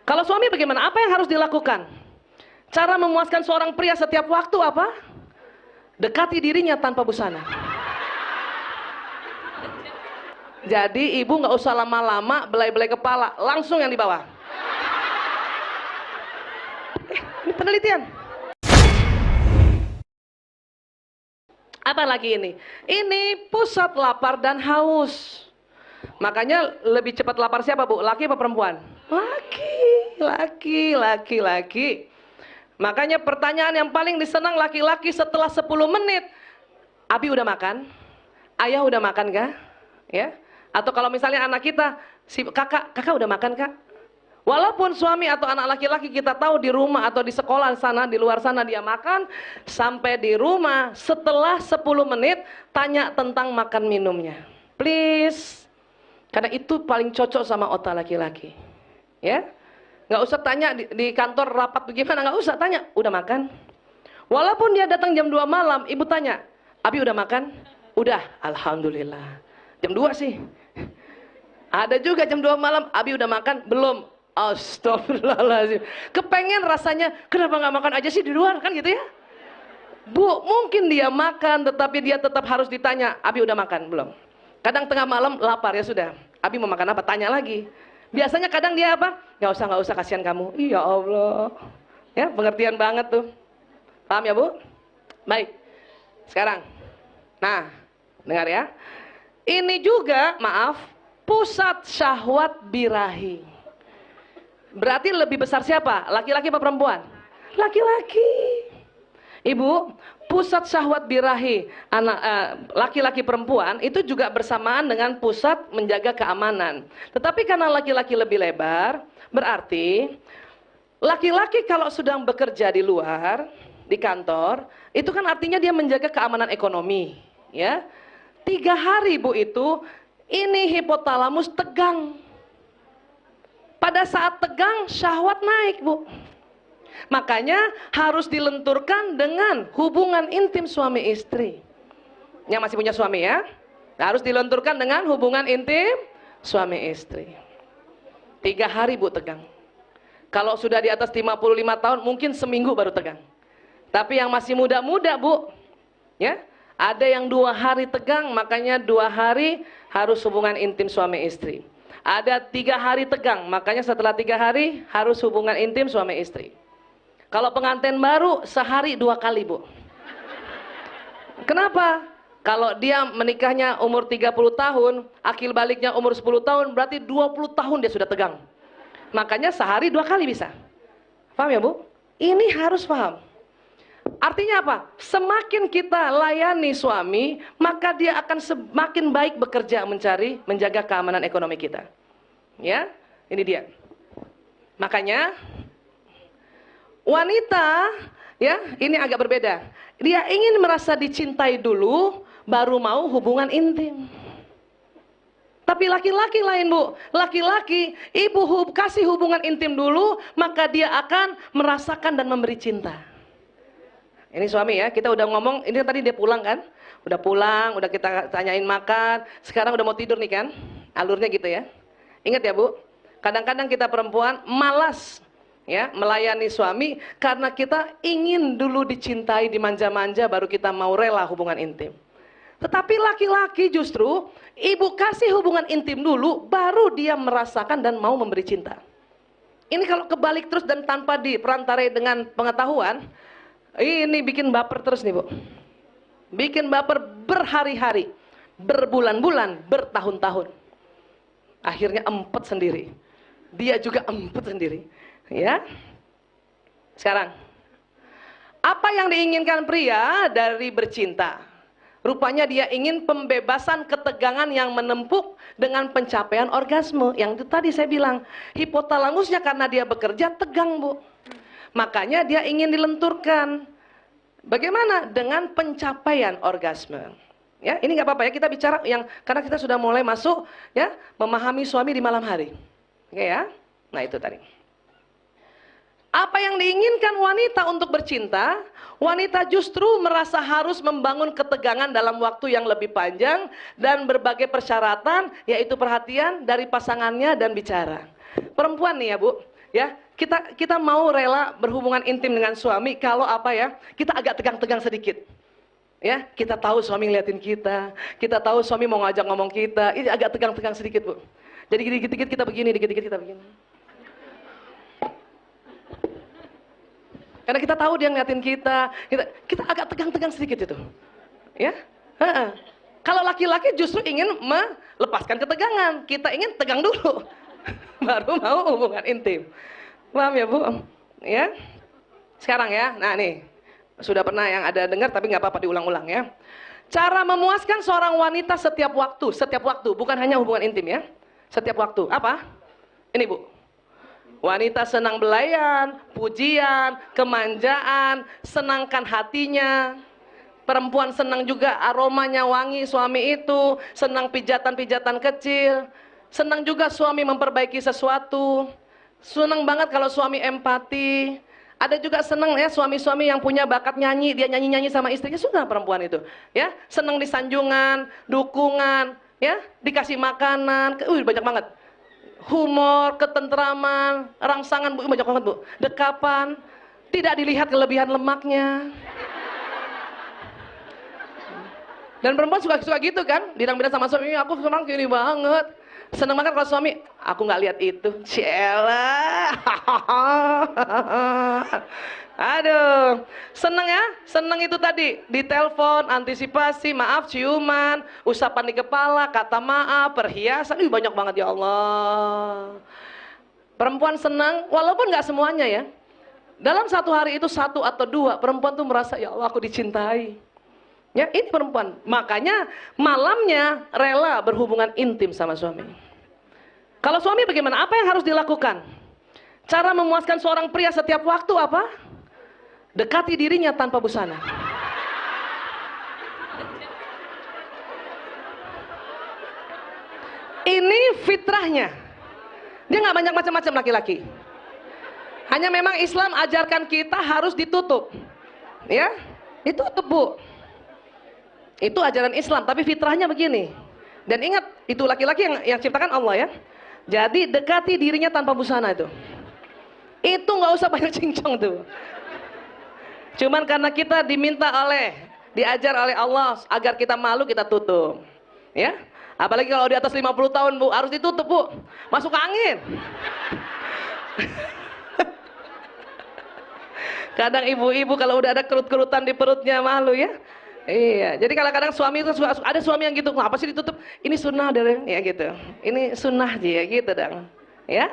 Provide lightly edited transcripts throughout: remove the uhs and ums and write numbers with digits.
Kalau suami bagaimana? Apa yang harus dilakukan? Cara memuaskan seorang pria setiap waktu apa? Dekati dirinya tanpa busana. Jadi ibu nggak usah lama-lama belai-belai kepala, langsung yang di bawah. Ini penelitian. Apa lagi ini? Ini pusat lapar dan haus. Makanya lebih cepat lapar siapa, Bu? Laki apa perempuan? Laki. Makanya pertanyaan yang paling disenang laki-laki setelah 10 menit. Abi udah makan? Ayah udah makan kah? Ya? Atau kalau misalnya anak kita, si kakak udah makan kak? Walaupun suami atau anak laki-laki kita tahu di rumah atau di sekolah sana, di luar sana dia makan, sampai di rumah setelah 10 menit tanya tentang makan minumnya. Please. Karena itu paling cocok sama otak laki-laki. Ya? Nggak usah tanya di kantor rapat bagaimana, nggak usah tanya, udah makan? Walaupun dia datang jam 2 malam, ibu tanya, Abi udah makan? Udah, alhamdulillah. Jam 2 sih. Ada juga jam 2 malam, Abi udah makan? Belum. Astagfirullahaladzim. Kepengen rasanya, kenapa nggak makan aja sih di luar, kan gitu ya? Bu, mungkin dia makan, tetapi dia tetap harus ditanya, Abi udah makan? Belum. Kadang tengah malam lapar, ya sudah. Abi mau makan apa? Tanya lagi. Biasanya kadang dia apa? Nggak usah, kasihan kamu. Iya Allah. Ya, pengertian banget tuh. Paham ya Bu? Baik. Sekarang. Nah, dengar ya. Ini juga, maaf, pusat syahwat birahi. Berarti lebih besar siapa? Laki-laki apa perempuan? Laki-laki. Ibu, pusat syahwat birahi laki-laki perempuan itu juga bersamaan dengan pusat menjaga keamanan. Tetapi karena laki-laki lebih lebar, berarti laki-laki kalau sedang bekerja di luar, di kantor, itu kan artinya dia menjaga keamanan ekonomi, ya. 3 hari Bu itu, ini hipotalamus tegang. Pada saat tegang, syahwat naik Bu. Makanya harus dilenturkan dengan hubungan intim suami istri. Yang masih punya suami ya, harus dilenturkan dengan hubungan intim suami istri. 3 hari Bu tegang. Kalau sudah di atas 55 tahun mungkin seminggu baru tegang. Tapi yang masih muda-muda Bu, ya, ada yang 2 hari tegang, makanya 2 hari harus hubungan intim suami istri. Ada 3 hari tegang, makanya setelah 3 hari harus hubungan intim suami istri. Kalau pengantin baru sehari 2 kali Bu. Kenapa? Kalau dia menikahnya umur 30 tahun, akil baliknya umur 10 tahun, berarti 20 tahun dia sudah tegang. Makanya sehari 2 kali bisa. Paham ya Bu? Ini harus paham. Artinya apa? Semakin kita layani suami, maka dia akan semakin baik bekerja menjaga keamanan ekonomi kita. Ya, ini dia. Makanya wanita, ya, ini agak berbeda. Dia ingin merasa dicintai dulu, baru mau hubungan intim. Tapi laki-laki lain Bu. Laki-laki, ibu kasih hubungan intim dulu, maka dia akan merasakan dan memberi cinta. Ini suami ya, kita udah ngomong, ini tadi dia pulang kan? Udah pulang, udah kita tanyain makan, sekarang udah mau tidur nih kan? Alurnya gitu ya. Ingat ya Bu, kadang-kadang kita perempuan malas ya melayani suami karena kita ingin dulu dicintai, dimanja-manja, baru kita mau rela hubungan intim. Tetapi laki-laki justru ibu kasih hubungan intim dulu, baru dia merasakan dan mau memberi cinta. Ini kalau kebalik terus dan tanpa diperantarai dengan pengetahuan, ini bikin baper terus nih Bu. Bikin baper berhari-hari, berbulan-bulan, bertahun-tahun. Akhirnya empet sendiri. Dia juga empet sendiri. Ya. Sekarang, apa yang diinginkan pria dari bercinta? Rupanya dia ingin pembebasan ketegangan yang menempuk dengan pencapaian orgasme. Yang itu tadi saya bilang, hipotalamusnya karena dia bekerja tegang Bu. Makanya dia ingin dilenturkan. Bagaimana? Dengan pencapaian orgasme. Ya, ini nggak apa-apa ya, kita bicara yang karena kita sudah mulai masuk ya memahami suami di malam hari. Oke ya. Nah, itu tadi. Apa yang diinginkan wanita untuk bercinta? Wanita justru merasa harus membangun ketegangan dalam waktu yang lebih panjang dan berbagai persyaratan, yaitu perhatian dari pasangannya dan bicara. Perempuan nih ya Bu, Ya, kita mau rela berhubungan intim dengan suami kalau apa ya? Kita agak tegang-tegang sedikit. Ya, kita tahu suami ngeliatin kita tahu suami mau ngajak ngomong kita, ini agak tegang-tegang sedikit, Bu. Jadi dikit-dikit kita begini, dikit-dikit kita begini. Karena kita tahu dia ngeliatin kita agak tegang-tegang sedikit itu. Ya, kalau laki-laki justru ingin melepaskan ketegangan, kita ingin tegang dulu, baru mau hubungan intim. Paham ya, Bu? Ya. Sekarang ya, nah nih, sudah pernah yang ada dengar tapi nggak apa-apa diulang-ulang ya. Cara memuaskan seorang wanita setiap waktu, bukan hanya hubungan intim ya. Setiap waktu, apa? Ini, Bu. Wanita senang belayan, pujian, kemanjaan, senangkan hatinya. Perempuan senang juga aromanya wangi suami itu, senang pijatan-pijatan kecil, senang juga suami memperbaiki sesuatu, senang banget kalau suami empati. Ada juga senang ya suami-suami yang punya bakat nyanyi, dia nyanyi-nyanyi sama istrinya, suka perempuan itu. Ya, senang disanjungan, dukungan, ya, dikasih makanan, banyak banget. Humor, ketentraman, rangsangan, Bu, banyak banget, Bu. Dekapan, tidak dilihat kelebihan lemaknya. Dan perempuan suka gitu kan, bilang-bilang sama suami, aku senang gini banget. Senang banget kalau suami, aku nggak lihat itu. Ciela. Aduh, seneng ya? Seneng itu tadi, ditelepon, antisipasi, maaf, ciuman, usapan di kepala, kata maaf, perhiasan, banyak banget ya Allah. Perempuan senang, walaupun nggak semuanya ya. Dalam satu hari itu 1 atau 2, perempuan tuh merasa, ya Allah aku dicintai. Ya, ini perempuan. Makanya malamnya rela berhubungan intim sama suami. Kalau suami bagaimana? Apa yang harus dilakukan? Cara memuaskan seorang pria setiap waktu apa? Dekati dirinya tanpa busana. Ini fitrahnya. Dia nggak banyak macam-macam laki-laki. Hanya memang Islam ajarkan kita harus ditutup. Ya, ditutup, Bu. Itu ajaran Islam, tapi fitrahnya begini. Dan ingat, itu laki-laki yang ciptakan Allah ya. Jadi dekati dirinya tanpa busana itu. Itu nggak usah banyak cincong tuh. Cuman karena kita diajar oleh Allah agar kita malu, kita tutup. Ya. Apalagi kalau di atas 50 tahun, Bu, harus ditutup, Bu. Masuk angin. Kadang ibu-ibu kalau udah ada kerut-kerutan di perutnya malu ya. Iya, jadi kadang-kadang suami itu ada suami yang gitu, apa sih ditutup? Ini sunnah dari ya gitu. Ini sunnah aja ya gitu dong. Ya.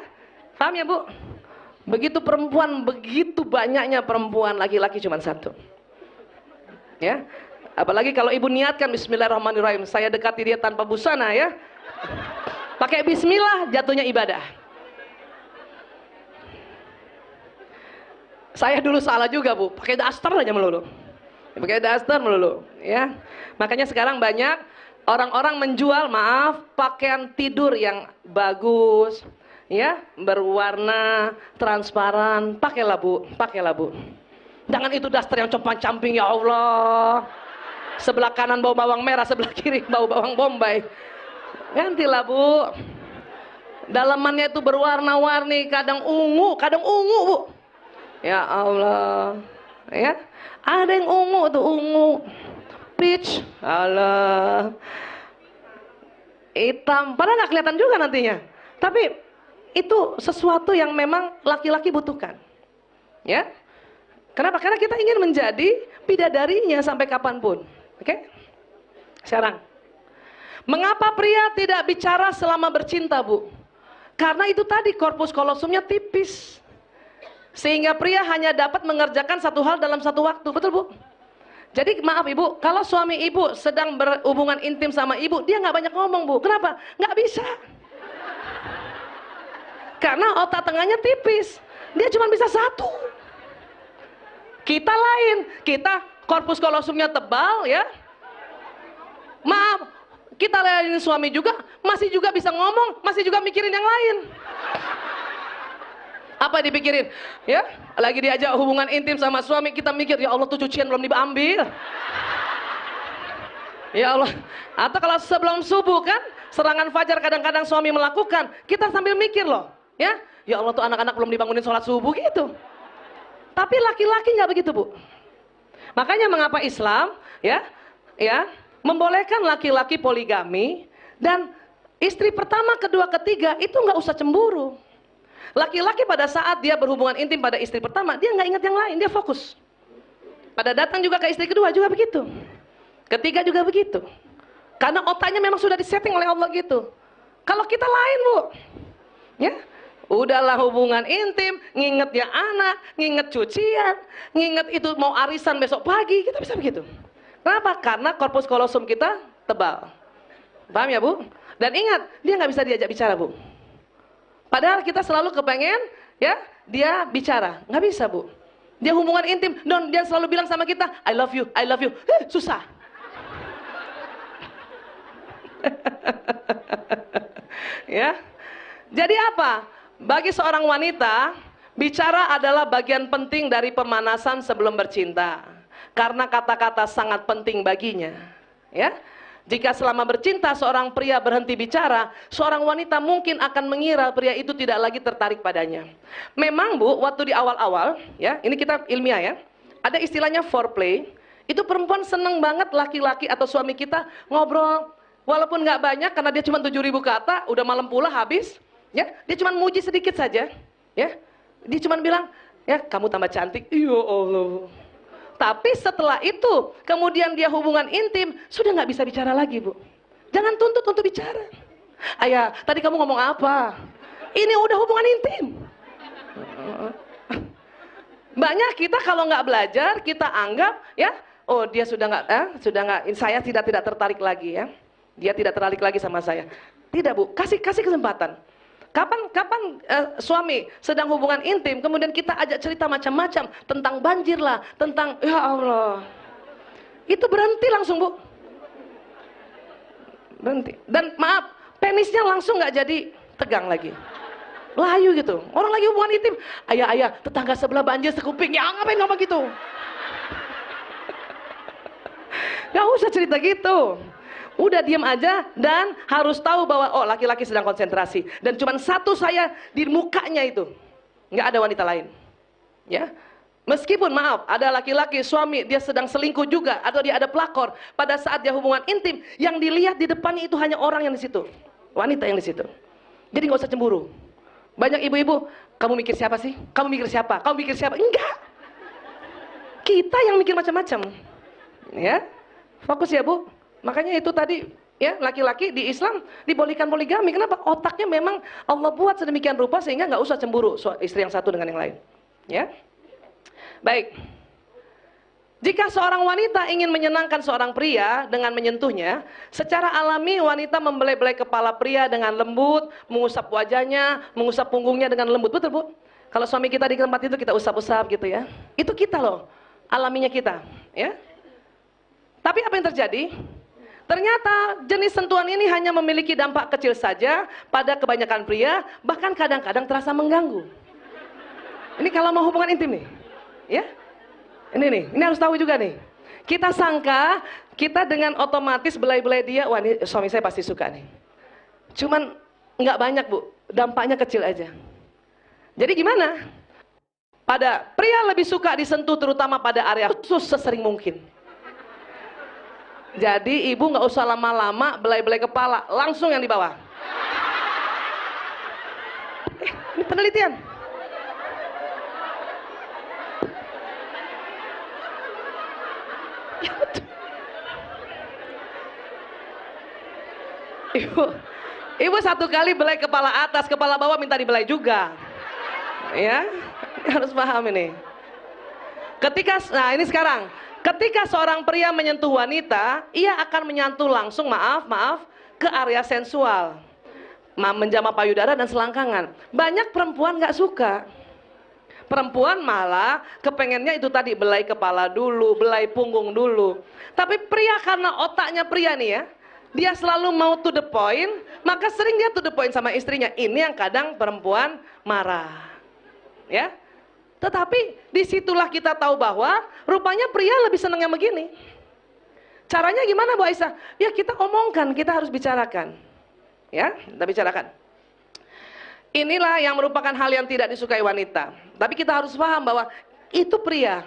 Paham ya, Bu? Begitu perempuan, begitu banyaknya perempuan, laki-laki cuma 1. Ya. Apalagi kalau ibu niatkan bismillahirrahmanirrahim, saya dekati dia tanpa busana ya. Pakai bismillah, jatuhnya ibadah. Saya dulu salah juga, Bu, pakai daster aja melulu. Pakai daster melulu, ya. Makanya sekarang banyak orang-orang menjual, pakaian tidur yang bagus, ya, berwarna transparan. Pakailah, Bu, pakailah, Bu. Jangan itu daster yang compang-camping, ya Allah. Sebelah kanan bau bawang merah, sebelah kiri bau bawang bombay. Gantilah, Bu. Dalamannya itu berwarna-warni, kadang ungu, Bu. Ya Allah, ya. Ada yang ungu tuh, ungu, peach, Allah, hitam, padahal nggak kelihatan juga nantinya. Tapi itu sesuatu yang memang laki-laki butuhkan, ya. Kenapa? Karena kita ingin menjadi bidadarinya sampai kapanpun. Oke? Sekarang, mengapa pria tidak bicara selama bercinta, Bu? Karena itu tadi korpus kolosumnya tipis. Sehingga pria hanya dapat mengerjakan satu hal dalam satu waktu. Betul, Bu? Jadi maaf Ibu, kalau suami Ibu sedang berhubungan intim sama Ibu, dia nggak banyak ngomong, Bu. Kenapa? Nggak bisa. Karena otak tengahnya tipis. Dia cuma bisa 1. Kita lain. Kita korpus kolosumnya tebal ya. Maaf, kita layanin suami juga, masih juga bisa ngomong, masih juga mikirin yang lain. Apa dipikirin? Ya, lagi diajak hubungan intim sama suami, kita mikir, ya Allah tuh cucian belum diambil. Ya Allah. Atau kalau sebelum subuh kan, serangan fajar kadang-kadang suami melakukan, kita sambil mikir loh, ya. Ya Allah tuh anak-anak belum dibangunin sholat subuh gitu. Tapi laki-laki nggak begitu, Bu. Makanya mengapa Islam membolehkan laki-laki poligami, dan istri pertama, kedua, ketiga itu nggak usah cemburu. Laki-laki pada saat dia berhubungan intim pada istri pertama, dia nggak ingat yang lain, dia fokus. Pada datang juga ke istri kedua juga begitu. Ketiga juga begitu. Karena otaknya memang sudah disetting oleh Allah gitu. Kalau kita lain, Bu. Ya, udahlah hubungan intim, nginget ya anak, nginget cucian, nginget itu mau arisan besok pagi, kita bisa begitu. Kenapa? Karena korpus kolosum kita tebal. Paham ya, Bu? Dan ingat, dia nggak bisa diajak bicara, Bu. Padahal kita selalu kepengen, ya, dia bicara. Nggak bisa, Bu. Dia hubungan intim, dan dia selalu bilang sama kita, I love you, I love you. Susah. Ya. Jadi apa? Bagi seorang wanita, bicara adalah bagian penting dari pemanasan sebelum bercinta. Karena kata-kata sangat penting baginya. Ya. Jika selama bercinta seorang pria berhenti bicara, seorang wanita mungkin akan mengira pria itu tidak lagi tertarik padanya. Memang, Bu, waktu di awal-awal, ya, ini kita ilmiah ya, ada istilahnya foreplay. Itu perempuan seneng banget laki-laki atau suami kita ngobrol, walaupun nggak banyak karena dia cuma 7.000 kata, udah malam pula habis, ya, dia cuma muji sedikit saja, ya, dia cuma bilang, ya, kamu tambah cantik, ya Allah. Tapi setelah itu, kemudian dia hubungan intim, sudah nggak bisa bicara lagi, Bu. Jangan tuntut untuk bicara. Ayah, tadi kamu ngomong apa? Ini udah hubungan intim. Banyak kita kalau nggak belajar, kita anggap, ya, oh dia sudah nggak, saya tidak tertarik lagi, ya. Dia tidak tertarik lagi sama saya. Tidak, Bu, kasih kesempatan. Kapan suami sedang hubungan intim, kemudian kita ajak cerita macam-macam tentang banjir lah, tentang ya Allah, itu berhenti langsung, Bu, berhenti. Dan maaf, penisnya langsung nggak jadi tegang lagi, layu gitu. Orang lagi hubungan intim, ayah, tetangga sebelah banjir sekuping, ya ngapain ngomong gitu? Gak usah cerita gitu. Udah diam aja, dan harus tahu bahwa oh, laki-laki sedang konsentrasi, dan cuma satu saya di mukanya itu, nggak ada wanita lain, ya. Meskipun maaf, ada laki-laki suami dia sedang selingkuh juga, atau dia ada pelakor, pada saat dia hubungan intim, yang dilihat di depannya itu hanya orang yang di situ, wanita yang di situ. Jadi nggak usah cemburu. Banyak ibu-ibu, kamu mikir siapa sih? Kamu mikir siapa? Kamu mikir siapa? Enggak. Kita yang mikir macam-macam, ya. Fokus ya, Bu. Makanya itu tadi, ya, laki-laki di Islam dibolehkan poligami. Kenapa? Otaknya memang Allah buat sedemikian rupa sehingga nggak usah cemburu istri yang satu dengan yang lain. Ya, baik. Jika seorang wanita ingin menyenangkan seorang pria dengan menyentuhnya, secara alami wanita membelai-belai kepala pria dengan lembut, mengusap wajahnya, mengusap punggungnya dengan lembut. Betul, Bu? Kalau suami kita di tempat itu kita usap-usap gitu ya. Itu kita loh, alaminya kita. Ya. Tapi apa yang terjadi? Ternyata jenis sentuhan ini hanya memiliki dampak kecil saja pada kebanyakan pria, bahkan kadang-kadang terasa mengganggu. Ini kalau mau hubungan intim nih, ya. Ini harus tahu juga nih. Kita sangka kita dengan otomatis belai-belai dia, wah ini suami saya pasti suka nih. Cuman nggak banyak, Bu, dampaknya kecil aja. Jadi gimana? Pada pria lebih suka disentuh terutama pada area khusus sesering mungkin. Jadi ibu nggak usah lama-lama belai-belai kepala, langsung yang di bawah. Ini penelitian. Ya, betul. Ibu satu kali belai kepala atas, kepala bawah minta dibelai juga. Ya, harus paham ini. Nah ini sekarang. Ketika seorang pria menyentuh wanita, ia akan menyentuh langsung, maaf, ke area sensual, menjamah payudara dan selangkangan. Banyak perempuan nggak suka. Perempuan malah kepengennya itu tadi, belai kepala dulu, belai punggung dulu. Tapi pria karena otaknya pria nih ya, dia selalu mau to the point, maka sering dia to the point sama istrinya. Ini yang kadang perempuan marah, ya. Tetapi disitulah kita tahu bahwa rupanya pria lebih senang yang begini. Caranya gimana, Bu Aisyah? Ya kita omongkan, kita harus bicarakan. Ya, kita bicarakan. Inilah yang merupakan hal yang tidak disukai wanita. Tapi kita harus paham bahwa itu pria.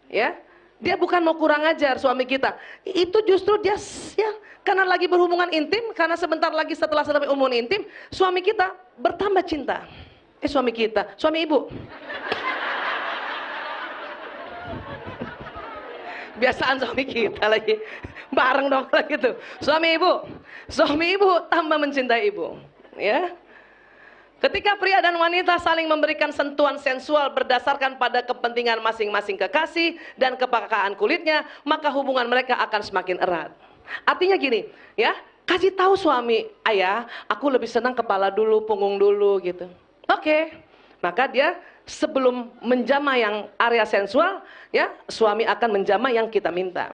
Ya, dia bukan mau kurang ajar suami kita. Itu justru dia ya karena lagi berhubungan intim, karena sebentar lagi setelah hubungan intim, suami kita bertambah cinta. Suami kita, suami ibu. Biasaan suami kita lagi bareng dong lagi tuh. Suami ibu tambah mencintai ibu. Ya. Ketika pria dan wanita saling memberikan sentuhan sensual berdasarkan pada kepentingan masing-masing kekasih dan kepekaan kulitnya, maka hubungan mereka akan semakin erat. Artinya gini, ya, kasih tahu suami, ayah, aku lebih senang kepala dulu, punggung dulu, gitu. Oke, maka dia sebelum menjamah yang area sensual, ya, suami akan menjamah yang kita minta.